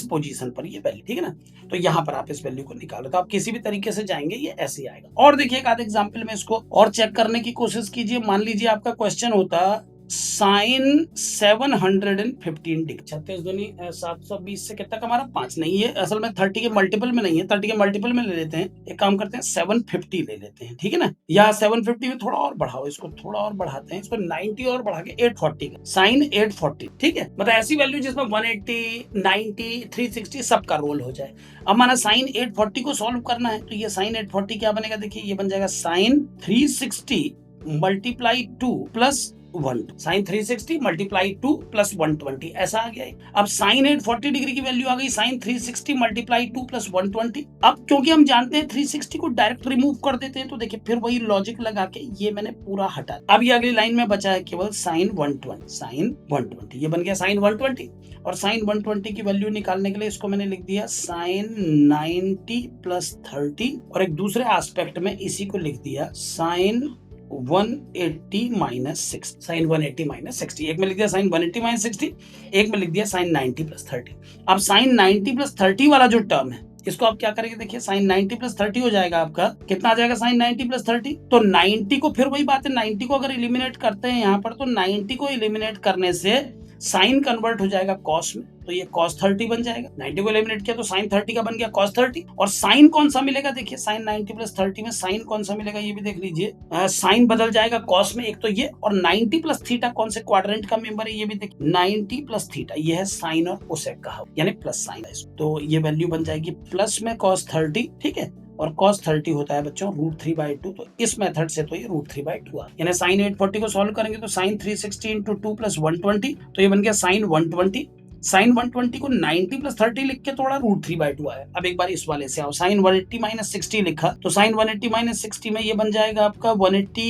पोजीशन पर ये वैल्यू, ठीक है ना। तो यहाँ पर आप इस वैल्यू को निकालो, तो आप किसी भी तरीके से जाएंगे ये ऐसे ही आएगा। और देखिए एक आध एग्जाम्पल में इसको और चेक करने की कोशिश कीजिए। मान लीजिए आपका क्वेश्चन होता साइन 715 डिग्री, 36 दूनी 720 से कितना हमारा 5, नहीं है असल में 30 के मल्टीपल में नहीं है, 30 के मल्टीपल में ले लेते हैं। एक काम करते हैं 750 ले लेते हैं, ठीक है ना, या 750 में थोड़ा और बढ़ाओ, इसको थोड़ा और बढ़ाते हैं, इसको 90 और बढ़ा के 840 साइन 840, ठीक है। मतलब ऐसी वैल्यू जिसमें 180 90 360 सबका रोल हो जाए। अब माना साइन 840 को सॉल्व करना है, तो ये साइन 840 क्या बनेगा देखिए, ये बन जाएगा sine 360 multiply 2 plus 1, sine 360 multiply 2 plus 120 ऐसा आ गया है। अब साइन 840 डिग्री की वैल्यू आ गई साइन 360 मल्टीप्लाई 2 प्लस 120। अब क्योंकि हम जानते हैं 360 को डायरेक्ट रिमूव कर देते हैं, तो देखिए फिर वही लॉजिक लगा के ये मैंने पूरा हटा। अब ये अगली लाइन में बचा है केवल साइन 120, ये बन गया साइन 120। और साइन 120 की वैल्यू निकालने के लिए इसको मैंने लिख दिया साइन 90 प्लस 30, और एक दूसरे एस्पेक्ट में इसी को लिख दिया साइन 180 माइनस 60, साइन 180 माइनस 60। एक में लिख दिया साइन 180 माइनस 60, एक में लिख दिया साइन 90 प्लस 30। अब साइन 90 प्लस 30 वाला जो टर्म है इसको आप क्या करेंगे देखिए, साइन 90 प्लस 30 हो जाएगा आपका, कितना आ जाएगा साइन 90 प्लस 30। तो 90 को फिर वही बात है, 90 को अगर एलिमिनेट करते हैं यहाँ पर, तो 90 को एलिमिनेट करने से साइन कन्वर्ट हो जाएगा कॉस में, तो ये cos 30 बन जाएगा। 90 को एलिमिनेट किया तो साइन 30 का बन गया cos 30। और साइन कौन सा मिलेगा देखिए, साइन 90 प्लस 30 में साइन कौन सा मिलेगा ये भी देख लीजिए, साइन बदल जाएगा cos में, एक तो ये, और 90 प्लस थीटा कौन से क्वाड्रेंट का मेंबर है ये भी देखिए, 90 प्लस थीटा ये है साइन और कोसेक का, यानी प्लस साइन है, तो ये वैल्यू बन जाएगी प्लस में cos 30, ठीक है। और cos 30 होता है बच्चों √3/2, तो इस मेथड से तो ये √3/2 यानी साइन 840 को सॉल्व करेंगे तो साइन 360 इंटू 2 प्लस 120, तो ये बन गया साइन 120। साइन 120 को 90 प्लस 30 लिख के थोड़ा √3/2 आया। अब एक बार इस वाले से आओ, साइन 180 माइनस 60 लिखा, तो साइन 180 माइनस 60 में ये बन जाएगा आपका 180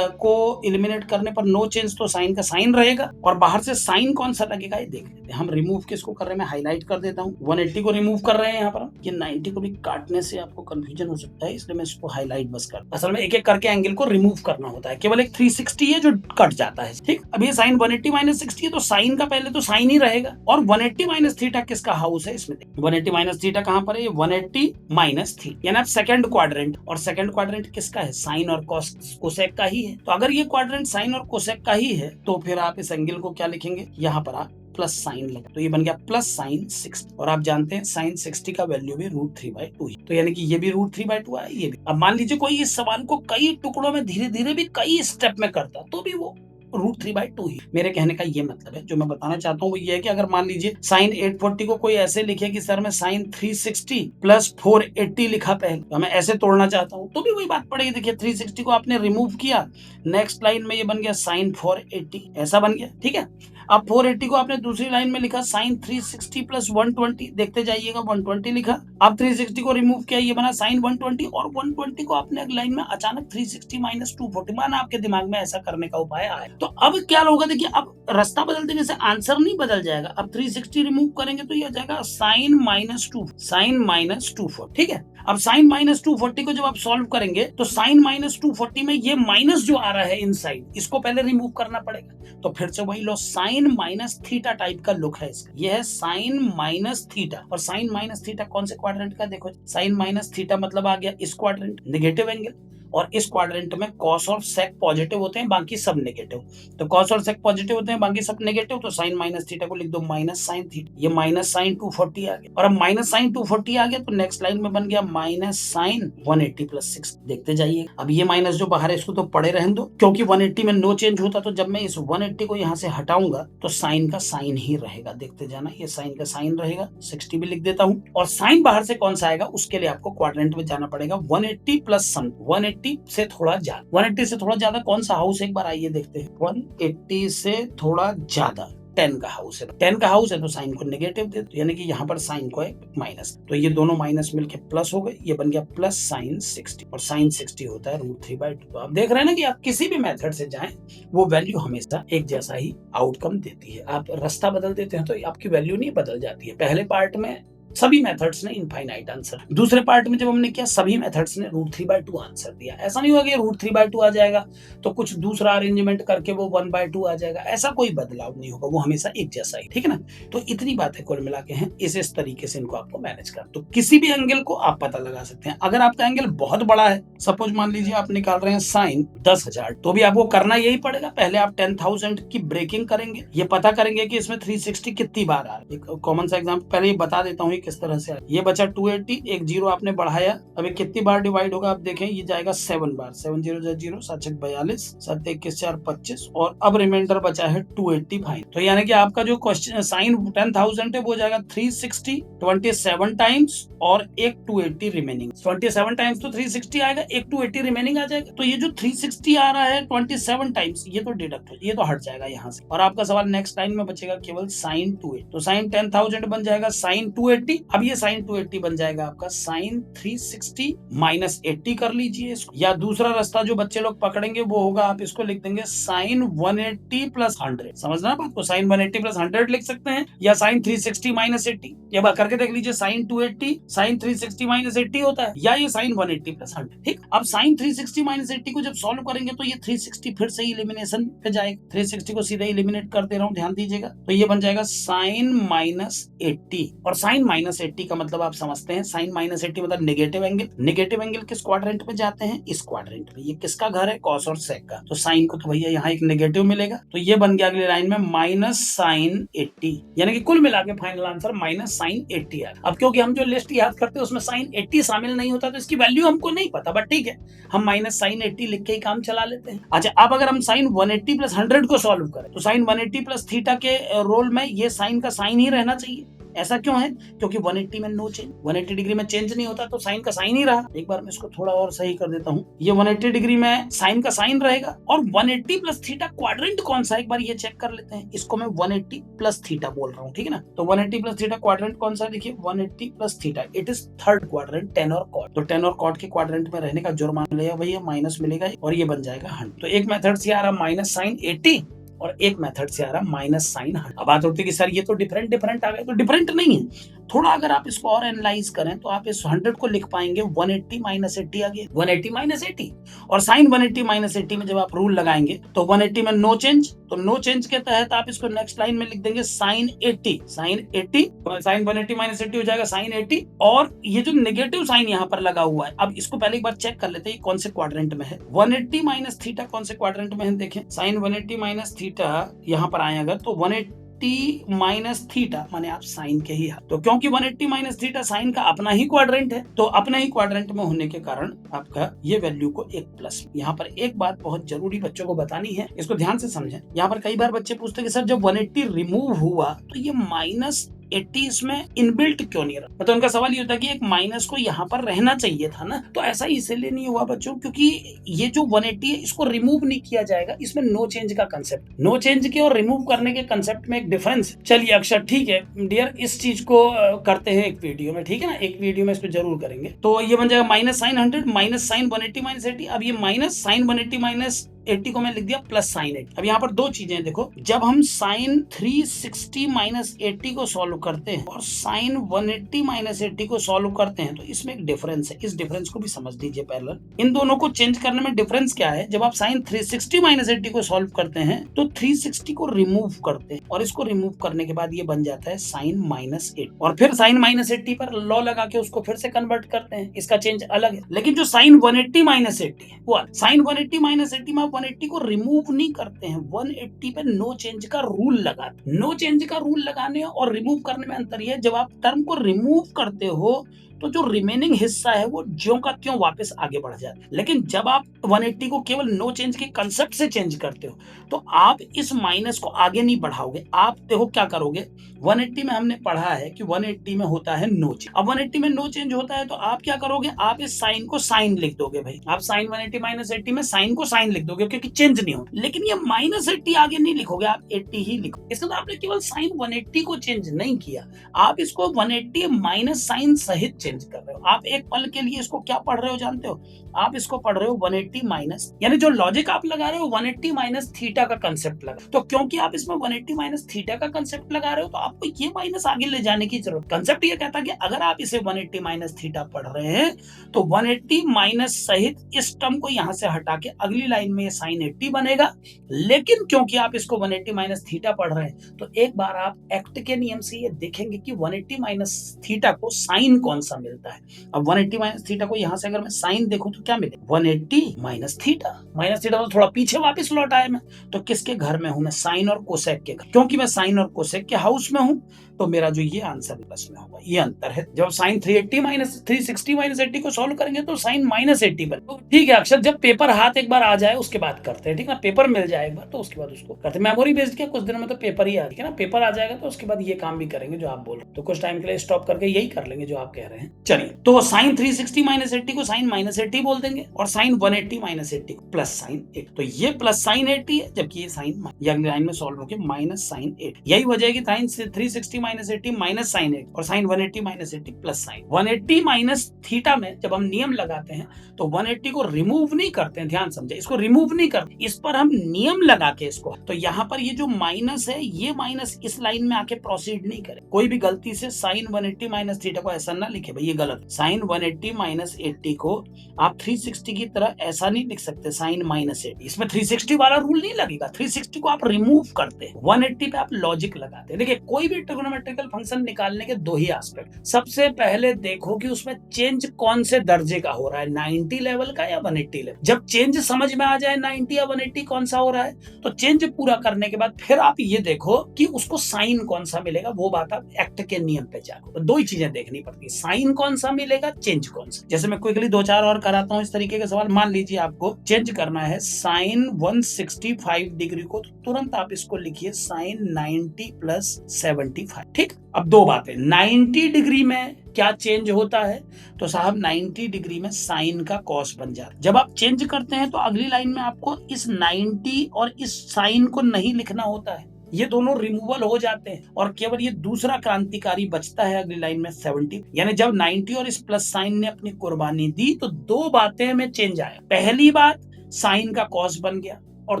को एलिमिनेट करने पर नो चेंज, तो साइन का साइन रहेगा, और बाहर से साइन कौन सा लगेगा ये देख लेते हैं। हम रिमूव किसको कर रहे हैं, मैं हाईलाइट कर देता हूँ, 180 को रिमूव कर रहे हैं यहाँ पर। ये 90 को भी काटने से आपको कंफ्यूजन हो सकता है, इसलिए मैं इसको हाईलाइट बस कर, असल में एक एक करके एंगल को रिमूव करना होता है, केवल एक 360 है जो कट जाता है, ठीक। अब ये साइन 180 माइनस 60 है, तो साइन का पहले तो साइन ही रहेगा, और 180 माइनस थीटा किसका हाउस है इसमें, 180 माइनस थीटा कहां पर है, 180 माइनस थीटा, यानी आप सेकंड क्वाड्रेंट, और सेकंड क्वाड्रेंट किसका है, साइन और कोसेक का ही है। तो अगर ये क्वाड्रेंट साइन और कोसेक का ही है, तो फिर आप इस एंगल को क्या लिखेंगे, यहाँ पर आप प्लस साइन लगा, तो ये बन गया प्लस साइन 60। और आप जानते हैं साइन 60 का वैल्यू भी √3/2 ही, तो यानी कि ये भी √3/2 है, ये भी। अब मान लीजिए कोई इस सवाल को कई टुकड़ों में धीरे धीरे भी कई स्टेप में करता तो भी वो √3/2 ही। मेरे कहने का ये मतलब है, जो मैं बताना चाहता हूँ वो ये है कि अगर मान लीजिए साइन 840 को कोई ऐसे लिखे कि सर मैं साइन 360 प्लस 480 लिखा पहले, तो मैं ऐसे तोड़ना चाहता हूँ तो भी वही बात पड़ेगी। देखिए 360 को आपने रिमूव किया, नेक्स्ट लाइन में ये बन गया साइन 480, ऐसा बन गया, ठीक है। अब 480 को आपने दूसरी लाइन में लिखा साइन 360 प्लस 120, देखते जाइएगा 120 लिखा। अब 360 को रिमूव किया, ये बना साइन 120, और 120 को आपने अगली लाइन में अचानक 360 माइनस 240 माना, आपके दिमाग में ऐसा करने का उपाय आया। तो अब क्या होगा, देखिए अब रास्ता बदल देने से आंसर नहीं बदल जाएगा। अब 360 रिमूव करेंगे तो ये आ जाएगा साइन माइनस 240, ठीक है। अब साइन माइनस 240 को जब आप सॉल्व करेंगे तो साइन माइनस 240 में ये माइनस जो आ रहा है इनसाइड, इसको पहले रिमूव करना पड़ेगा। तो फिर से वही लो, साइन माइनस थीटा टाइप का लुक है इसका, ये है साइन माइनस थीटा। और साइन माइनस थीटा कौन से क्वाड्रेंट का, देखो साइन माइनस थीटा मतलब आ गया इस क्वाड्रेंट, नेगेटिव एंगल। और इस क्वाड्रेंट में कॉस और सेक पॉजिटिव होते हैं, बाकी सब नेगेटिव। तो कॉस और सेक पॉजिटिव होते हैं, बाकी सब नेगेटिव, तो साइन माइनस थीटा को लिख दो माइनस साइन थीटा, ये माइनस साइन 240 आ गया। और अब माइनस साइन 240 आ गया तो नेक्स्ट लाइन में बन गया माइनस साइन 180 प्लस 6, देखते जाइए। अब ये माइनस जो बाहर है इसको तो पड़े रहने दो, क्योंकि 180 में नो चेंज होता, तो जब मैं इस 180 को यहाँ से हटाऊंगा तो साइन का साइन ही रहेगा, देखते जाना, ये साइन का साइन रहेगा। 60 भी लिख देता हूँ। और साइन बाहर से कौन सा आएगा, उसके लिए आपको क्वाड्रेंट में जाना पड़ेगा, 180 प्लस सम, 180 से थोड़ा ज्यादा। 180 से थोड़ा ज्यादा कौन सा हाउस, एक बार आइए देखते हैं। 180 से थोड़ा ज्यादा 10 का हाउस है, 10 का हाउस है तो साइन को नेगेटिव दे दो, यानी कि यहाँ पर साइन को एक माइनस, तो ये दोनों माइनस मिलके प्लस हो गए, ये बन गया प्लस साइन 60। और साइन 60 होता है √3/2। तो आप देख रहे हैं ना कि आप किसी भी मेथड से जाएं वो वैल्यू हमेशा एक जैसा ही आउटकम देती है। आप रास्ता बदल देते हैं तो आपकी वैल्यू नहीं बदल जाती है। पहले पार्ट में सभी मेथड्स ने इनफाइनाइट आंसर, दूसरे पार्ट में जब हमने किया सभी मेथड्स ने √3/2 आंसर दिया। ऐसा नहीं होगा कि √3/2 आ जाएगा तो कुछ दूसरा अरेंजमेंट करके वो 1/2 आ जाएगा, ऐसा कोई बदलाव नहीं होगा, वो हमेशा एक जैसा ही, ठीक है ना। तो इतनी बातें कुल मिला के हैं, इस तरीके से इनको आपको मैनेज कर, तो किसी भी एंगल को आप पता लगा सकते हैं। अगर आपका एंगल बहुत बड़ा है, सपोज मान लीजिए आप निकाल रहे हैं साइन 10,000, तो भी आपको करना यही पड़ेगा, पहले आप 10,000 की ब्रेकिंग करेंगे, ये पता करेंगे कि इसमें 360 कितनी बार आ रहा है। एक कॉमन सा एग्जाम्पल पहले ये बता देता हूँ किस तरह से। ये बचा 280, एक जीरो आपने बढ़ाया, अब कितनी बार डिवाइड होगा आप देखें, ये जाएगा 7 बार, 7 0 0 7 6 42, 7 21 4 25, और अब रिमाइंडर बचा है 285। तो यानी कि आपका जो क्वेश्चन साइन 10,000 है वो जाएगा 360 27 टाइम्स और एक 280 रिमेनिंग। 27 टाइम्स तो 360 आएगा, एक 280 रिमेनिंग आ जाएगा। तो ये जो 360 आ रहा है 27 टाइम्स, ये तो डिडक्ट हो, ये तो हट जाएगा यहाँ से, और आपका सवाल नेक्स्ट लाइन में बचेगा केवल साइन 280। तो साइन 10,000 बन जाएगा साइन 280। अब ये साइन 280 बन जाएगा आपका साइन 360 माइनस 80 कर लीजिए इसको। या दूसरा रास्ता जो बच्चे लोग पकड़ेंगे वो होगा, आप इसको लिख देंगे साइन 180 प्लस 100, समझना बात को, साइन 180 प्लस 100 लिख सकते हैं, या साइन 360 माइनस 80, ये बात करके देख लीजिए, साइन 280 साइन 360 माइनस 80 होता है, या ये साइन 180 प्लस 100, ठीक। अब साइन 360 माइनस 80 को जब सॉल्व करेंगे तो ये 360 फिर से इलिमिनेशन पे जाएगा, 360 को सीधे इलिमिनेट कर दे रहा हूँ, ध्यान दीजिएगा। तो ये बन जाएगा साइन माइनस 80, और साइन माइनस 80 का मतलब आप समझते हैं, साइन माइनस 80 मतलब नेगेटिव एंगल। नेगेटिव एंगल किस क्वाड्रेंट में जाते हैं, इस क्वाड्रेंट में। ये किसका घर है, कॉस और सेक का। तो साइन को तो भैया यहाँ एक नेगेटिव मिलेगा, तो ये बन गया अगली लाइन में माइनस साइन 80, यानी कि कुल मिला के फाइनल आंसर माइनस साइन 80 है। अब क्योंकि हम जो लिस्ट याद करते हैं उसमें साइन 80 शामिल नहीं होता तो इसकी वैल्यू हमको नहीं पता, बट ठीक है, हम माइनस साइन 80 लिख के ही काम चला लेते हैं। अच्छा, अब अगर हम साइन 180 प्लस 100 को सॉल्व करें तो साइन 180 प्लस थीटा के रोल में ये साइन का साइन ही रहना चाहिए। ऐसा क्यों है, क्योंकि 180 में नो चेंज, 180 डिग्री में चेंज नहीं होता तो साइन का साइन ही रहा। एक बार मैं इसको थोड़ा और सही कर देता हूँ, ये 180 डिग्री में साइन का साइन रहेगा। और 180 प्लस थीटा क्वाड्रेंट कौन सा, एक बार ये चेक कर लेते हैं, इसको मैं 180 प्लस थीटा बोल रहा हूँ, ठीक है ना। तो 180 प्लस थीटा क्वाड्रेंट कौन सा है, देखिए 180 plus theta, it is third quadrant, 10 और कॉट। तो 10 और कॉट के क्वाड्रेंट में रहने का जुर्माना मिलेगा भैया, माइनस मिलेगा, और ये बन जाएगा 100। तो एक मेथड से आ रहा माइनस साइन 80 और एक मेथड से आ रहा माइनस साइन 100। अब बात होती है कि सर ये तो डिफरेंट आ गए, तो डिफरेंट नहीं है, थोड़ा अगर आप इसको और एनालाइज करें तो आप इस 100 को लिख पाएंगे 180 माइनस 80 आ गया, 180 माइनस 80। और साइन 180 माइनस 80 में जब आप रूल लगाएंगे तो 180 में नो चेंज, तो नो चेंज के तहत आप इसको नेक्स्ट लाइन में लिख देंगे साइन 80, साइन 80, साइन 180 माइनस 80 हो जाएगा साइन 80। और ये जो नेगेटिव साइन यहाँ पर लगा हुआ है, अब इसको पहले एक बार चेक कर लेते हैं कौन से क्वाड्रेंट में है। 180 माइनस थीटा कौन से क्वाड्रेंट में है, देखें साइन 180 माइनस थीटा यहाँ पर आए अगर तो 180 180 माइनस थीटा माने आप साइन के ही हाथ। तो क्योंकि 180 माइनस थीटा साइन का अपना ही क्वाड्रेंट है, तो अपने ही क्वाड्रेंट में होने के कारण आपका ये वैल्यू को एक प्लस। यहाँ पर एक बात बहुत जरूरी बच्चों को बतानी है, इसको ध्यान से समझें। यहाँ पर कई बार बच्चे पूछते हैं कि सर जब 180 रिमूव हुआ तो ये माइनस 80 इसमें इनबिल्ट क्यों नहीं रहा? मतलब उनका सवाल ये होता है कि एक माइनस को यहाँ पर रहना चाहिए था ना। तो ऐसा इसलिए नहीं हुआ बच्चों, क्योंकि ये जो 180 है इसको रिमूव नहीं किया जाएगा। इसमें नो चेंज का कंसेप्ट, नो चेंज के और रिमूव करने के कंसेप्ट में एक डिफरेंस। चलिए अक्षर ठीक है डियर, इस चीज को करते हैं एक वीडियो में, ठीक है ना, एक वीडियो में इसको जरूर करेंगे। तो ये बन जाएगा minus sine 100 minus sine 180 minus 80। अब ये माइनस साइन 180 माइनस 80 को मैं लिख दिया प्लस साइन 80। अब यहाँ पर दो चीजें हैं, देखो जब हम साइन 360 माइनस 80 को सॉल्व करते हैं और साइन 180 माइनस 80 को सॉल्व करते हैं तो इसमें एक डिफरेंस है, इस डिफरेंस को भी समझ लीजिए पैरेलल। इन दोनों को चेंज करने में डिफरेंस क्या है? जब आप साइन 360 माइनस 80 को सॉल्व करते हैं तो 360 को रिमूव करते हैं और इसको रिमूव करने के बाद ये बन जाता है साइन माइनस 80 और फिर साइन माइनस 80 पर लॉ लगा के उसको फिर से कन्वर्ट करते हैं, इसका चेंज अलग है। लेकिन जो साइन 180 माइनस 80 है वो साइन 180 माइनस 80 में 180 को रिमूव नहीं करते हैं, 180 पे नो चेंज का रूल लगाते हैं। नो चेंज का रूल लगाने और रिमूव करने में अंतर है, जब आप टर्म को रिमूव करते हो तो जो रिमेनिंग हिस्सा है वो ज्यों का त्यों वापस आगे बढ़ जाता है। लेकिन जब आप 180 को केवल नो चेंज के कंसेप्ट से चेंज करते हो तो आप इस माइनस को आगे नहीं बढ़ाओगे। आप देखो क्या करोगे, 180 में हमने पढ़ा है कि 180 में होता है नो चेंज। अब 180 में नो चेंज होता है तो आप क्या करोगे, आप इस साइन को साइन लिख दोगे। भाई आप साइन 180 माइनस 80 में साइन को साइन लिख दोगे क्योंकि चेंज नहीं हो। लेकिन ये माइनस 80 आगे नहीं लिखोगे, आप 80 ही लिखो। इसमें आपने केवल साइन 180 को चेंज नहीं किया, आप इसको 180 माइनस साइन सहित चेंज कर रहे हो। आप एक पल के लिए इसको क्या पढ़ रहे हो जानते हो? आप इसको पढ़ रहे हो 180 माइनस, यानी जो लॉजिक आप लगा रहे हो 180 माइनस थीटा का कंसेप्ट लगा। तो क्योंकि आप इसमें 180 माइनस थीटा का कंसेप्ट लगा रहे हो तो आपको ये माइनस आगे ले जाने की जरूरत। कंसेप्ट ये कहता है कि अगर आप इसे 180 माइनस थीटा पढ़ रहे हैं तो 180 माइनस सहित इस टर्म को यहां से हटा के अगली लाइन में साइन 80 बनेगा। लेकिन क्योंकि आप इसको 180 माइनस थीटा पढ़ रहे हैं तो एक बार आप एक्ट के नियम से ये देखेंगे कि 180 माइनस थीटा को साइन कौन सा मिलता है। अब 180 माइनस थीटा को यहां से अगर मैं साइन देखूं तो क्या मिले, 180 माइनस थीटा। माइनस थीटा तो थोड़ा पीछे वापस लौट आया मैं, तो किसके घर में हूं मैं? साइन और कोसेक के घर। क्योंकि मैं साइन और कोसेक के हाउस में हूं तो मेरा जो ये आंसर प्लस में होगा, ये अंतर है। जब साइन 380 माइनस 360 माइनस 80 को सॉल्व करेंगे तो साइन माइनस 80 बने। तो ठीक है अक्षर, जब पेपर हाथ एक बार आ जाए उसके बाद करते हैं, ठीक है ना, पेपर मिल जाए एक बार तो उसके बाद उसको करते हैं। मेमोरी बेस्ड के कुछ दिनों में तो पेपर ही आ जाएगा ना, पेपर आ जाएगा तो उसके बाद ये काम भी करेंगे जो आप बोल रहे हो। तो कुछ टाइम के लिए स्टॉप करके यही कर लेंगे जो आप कह रहे हैं। चलिए, तो साइन 360 माइनस 80 को साइन माइनस 80 बोल देंगे और साइन 180 माइनस 80 को प्लस साइन 80। तो ये प्लस साइन 80 है जबकि ये साइन अगली लाइन में सॉल्व होकर माइनस साइन 80। यही वजह है कि साइन 360 माइनस 80 माइनस साइन 80 और sine 180 minus 80 plus sine 180 minus theta में जब हम नियम लगाते हैं तो 180 को रिमूव नहीं करते हैं। ध्यान समझे, इसको रिमूव नहीं करते, इस पर हम नियम लगा के इसको। तो यहाँ पर ये जो माइनस है ये माइनस इस लाइन में आके प्रोसीड नहीं करे। कोई भी गलती से साइन 180 माइनस थीटा को ऐसा ना लिखे, भाई ये गलत। साइन 180 माइनस 80 को आप 360 की तरह ऐसा नहीं लिख सकते साइन माइनस 80। इसमें 360 वाला रूल नहीं लगेगा, 360 को आप रिमूव करते हैं, 180 पे आप लॉजिक लगाते हैं। देखिए कोई भी ट्रिग्नोमेट्रिकल फंक्शन निकालने के दो ही एस्पेक्ट। सबसे पहले देखो कि उसमें चेंज कौन से दर्जे का हो रहा है, 90 लेवल का या 180 लेवल। जब चेंज समझ में आ जाए 90 या 180 कौन सा हो रहा है तो चेंज पूरा करने के बाद फिर आप ये देखो कि उसको साइन कौन सा मिलेगा। वो बात आप एक्ट के नियम पे जाओ। तो दो ही चीजें देखनी पड़ती है, साइन कौन सा मिलेगा, चेंज कौन सा। जैसे मैं क्विकली दो चार और कराता हूँ इस तरीके के सवाल। मान लीजिए आपको चेंज करना है साइन 165 डिग्री को, तो तुरंत आप इसको लिखिए साइन 90 प्लस 75। ठीक, अब दो बातें, 90 डिग्री में क्या चेंज होता है तो साहब 90 डिग्री में साइन का कॉस बन जाता है। जब आप चेंज करते हैं तो अगली लाइन में आपको इस 90 और इस साइन को नहीं लिखना होता है, ये दोनों रिमूवल हो जाते हैं और केवल ये दूसरा क्रांतिकारी बचता है अगली लाइन में 70। यानी जब 90 और इस प्लस साइन ने अपनी कुर्बानी दी तो दो बातें में चेंज आया। पहली बात साइन का कॉस बन गया और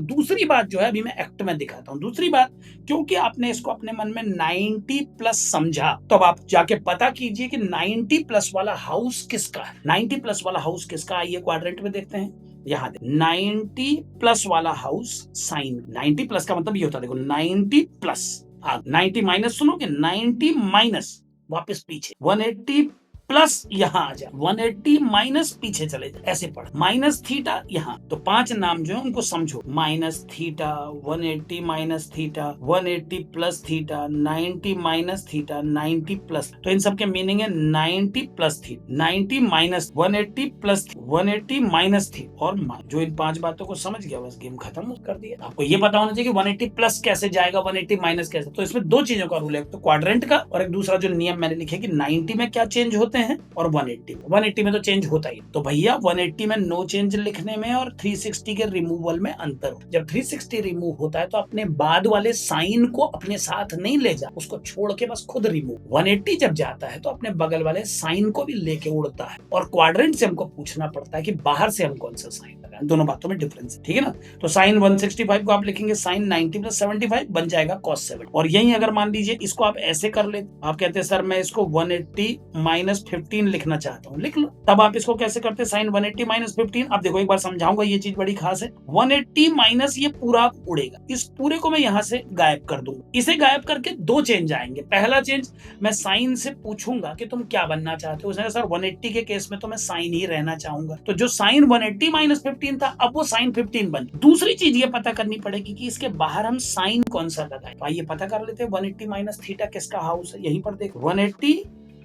दूसरी बात जो है अभी मैं एक्ट में दिखाता हूं। दूसरी बात, क्योंकि आपने इसको अपने मन में 90 प्लस समझा तो अब आप जाके पता कीजिए कि 90 प्लस वाला हाउस किसका है। 90 प्लस वाला हाउस किसका, आइए क्वाड्रेंट में देखते हैं। यहाँ 90 प्लस वाला हाउस साइन, 90 प्लस का मतलब ये होता है, देखो 90 प्लस 90 माइनस सुनोगे, 90 माइनस वापस पीछे 180 प्लस यहाँ आ जाए, 180 माइनस पीछे चले जाए, ऐसे पढ़, माइनस थीटा यहाँ। तो 5 नाम जो है उनको समझो, minus theta, 180 minus theta, 180 plus theta, 90 minus theta, 90 plus. तो इन सब के मीनिंग है 90 plus theta, 90 minus 180 plus 180 minus थी। और जो इन 5 बातों को समझ गया बस गेम खत्म कर दिया। आपको ये पता होना चाहिए कि 180 प्लस कैसे जाएगा, 180 माइनस कैसे। तो इसमें 2 चीजों का रूल है, तो क्वाड्रेंट का, और एक दूसरा जो नियम मैंने लिखे कि 90 में क्या चेंज होते हैं और 180 में तो चेंज होता ही। तो भैया 180 में नो चेंज लिखने में और 360 के रिमूवल में अंतर हो। जब 360 रिमूव होता है तो अपने बाद वाले साइन को अपने साथ नहीं ले जा, उसको छोड़ के बस खुद रिमूव। 180 जब जाता है तो अपने बगल वाले साइन को भी लेके उड़ता है। और क्वाड्रेंट से हमको पूछना पड़ता है कि बाहर से हम कौन सा साइन लगाएं। दोनों बातों में डिफरेंस है, ठीक है ना। तो साइन 165 को आप लिखेंगे साइन 90 प्लस 75 बन जाएगा cos 7। और यही अगर मान लीजिए इसको आप ऐसे कर ले, आप कहते हैं सर मैं इसको 180 माइनस 15 लिखना चाहता हूँ, लिख लो। तब आप इसको कैसे करते हैं, साइन 180 माइनस 15। अब देखो एक बार समझाऊंगा, ये चीज बड़ी खास है। 180 माइनस ये पूरा उड़ेगा, इस पूरे को मैं यहाँ से गायब कर दूंगा। इसे गायब करके 2 चेंज आएंगे। पहला चेंज, मैं साइन से पूछूंगा कि तुम क्या बनना चाहते हो। उसने सर 180 के केस में तो मैं साइन ही रहना चाहूंगा। तो जो साइन 180 माइनस 15 था अब वो साइन 15 बन। दूसरी चीज ये पता करनी पड़ेगी कि इसके बाहर हम साइन कौन सा लगाए। तो आइए पता कर लेते हैं 180 माइनस थीटा किसका हाउस है। यहीं पर देखो 180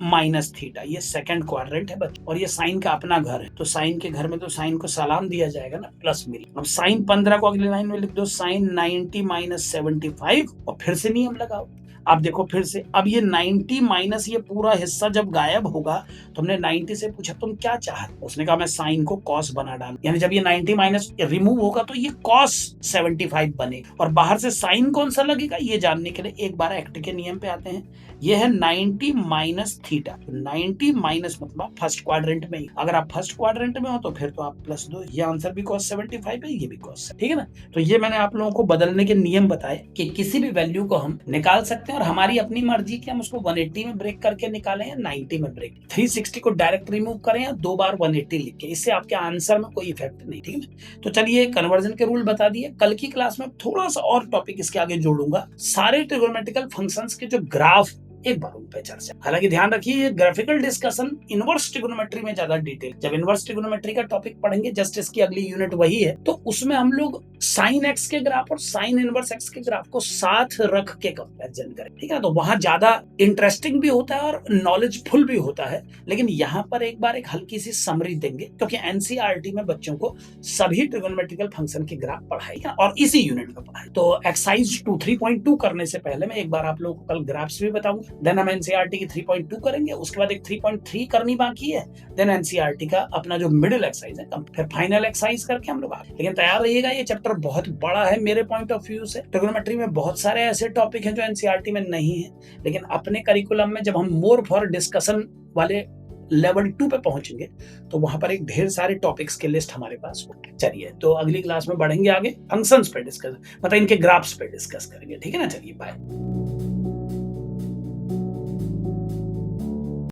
माइनस थीटा, ये सेकंड क्वाड्रेंट है बच्चों, और ये साइन का अपना घर है। तो साइन के घर में तो साइन को सलाम दिया जाएगा ना, प्लस मिल। अब साइन 15 को अगली लाइन में लिख दो, साइन 90 माइनस 75, और फिर से नियम लगाओ। अब देखो फिर से, अब ये 90 माइनस ये पूरा हिस्सा जब गायब होगा तो हमने 90 से पूछा तुम क्या चाहते, उसने कहा मैं साइन को कॉस बना डाल। यानी जब ये 90 माइनस रिमूव होगा तो ये कॉस 75 बनेगा। और बाहर से साइन कौन सा लगेगा ये जानने के लिए एक बार एक्ट के नियम पे आते हैं। ये है 90 माइनस थीटा। 90 माइनस मतलब फर्स्ट क्वाड्रेंट में ही, अगर आप फर्स्ट क्वाड्रेंट में हो तो फिर तो आप प्लस 2, ये आंसर भी cos 75 है, ये भी cos, ठीक है ना। तो ये मैंने आप लोगों को बदलने के नियम बताए कि किसी भी वैल्यू को हम निकाल सकते हैं और हमारी अपनी मर्जी की, हम उसको 180 में ब्रेक करके निकालें या 90 में ब्रेक, 360 को डायरेक्ट रिमूव करें या 2 बार 180 लिख के, इससे आपके आंसर में कोई इफेक्ट नहीं, ठीक है। तो चलिए कन्वर्जन के रूल बता दिए। कल की क्लास में थोड़ा सा और टॉपिक इसके आगे जोड़ूंगा, सारे ट्रिगोनोमेट्रिकल फंक्शंस के जो ग्राफ एक बार उन पे चर्चा। हालांकि ध्यान रखिए ये ग्राफिकल डिस्कशन इनवर्स ट्रिगोनोमेट्री में ज्यादा डिटेल, जब इनवर्स ट्रिगोनोमेट्री का टॉपिक पढ़ेंगे, जस्ट इसकी अगली यूनिट वही है, तो उसमें हम लोग साइन एक्स के ग्राफ और साइन इनवर्स एक्स के ग्राफ को साथ रख के कंपैरिजन करें, ठीक है। तो वहां ज्यादा इंटरेस्टिंग भी होता है और नॉलेजफुल भी होता है। लेकिन यहाँ पर एक बार एक हल्की सी समरी देंगे, क्योंकि एनसीईआरटी में बच्चों को सभी ट्रिगोनोमेट्रिकल फंक्शन के ग्राफ पढ़ाई और इसी यूनिट में पढ़ाई। तो एक्सरसाइज 3.2 करने से पहले मैं एक बार आप लोगों को कल ग्राफ्स भी बताऊंगा, देन हम एनसीईआरटी की 3.2 करेंगे, उसके बाद एक 3.3 करनी बाकी है, देन एनसीईआरटी का अपना जो मिडिल एक्सरसाइज है, फिर फाइनल एक्सरसाइज करके हम लोग आगे। लेकिन तैयार रहिएगा, ये चैप्टर बहुत बड़ा है मेरे पॉइंट ऑफ व्यू से। ट्रिगोनोमेट्री में बहुत सारे ऐसे टॉपिक हैं जो एनसीईआरटी में नहीं है, लेकिन अपने करिकुलम में जब हम मोर फॉर डिस्कशन वाले लेवल 2 पे पहुंचेंगे तो वहां पर एक ढेर सारे टॉपिक्स की लिस्ट हमारे पास होगी। चलिए तो अगली क्लास में बढ़ेंगे आगे, फंक्शंस पे डिस्कस, मतलब इनके ग्राफ्स पे डिस्कस करेंगे, ठीक है ना। चलिए बाय।